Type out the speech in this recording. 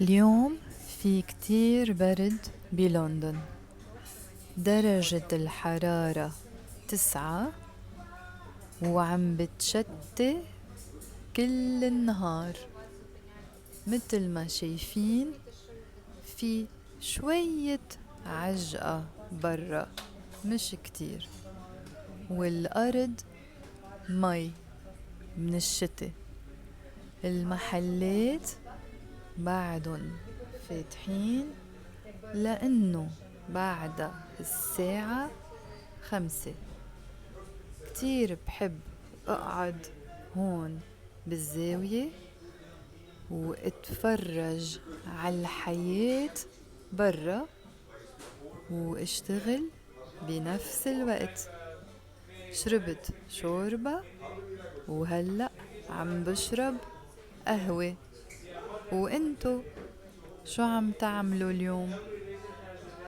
اليوم في كتير برد بلندن. درجة الحرارة 9 وعم بتشتي كل النهار. متل ما شايفين في شوية عجقة برا، مش كتير، والأرض مي من الشتي. المحلات بعدن فاتحين لأنه بعد الساعة 5. كتير بحب أقعد هون بالزاوية واتفرج على الحياة برا واشتغل بنفس الوقت. شربت شوربة وهلأ عم بشرب قهوة. وانتو شو عم تعملوا اليوم؟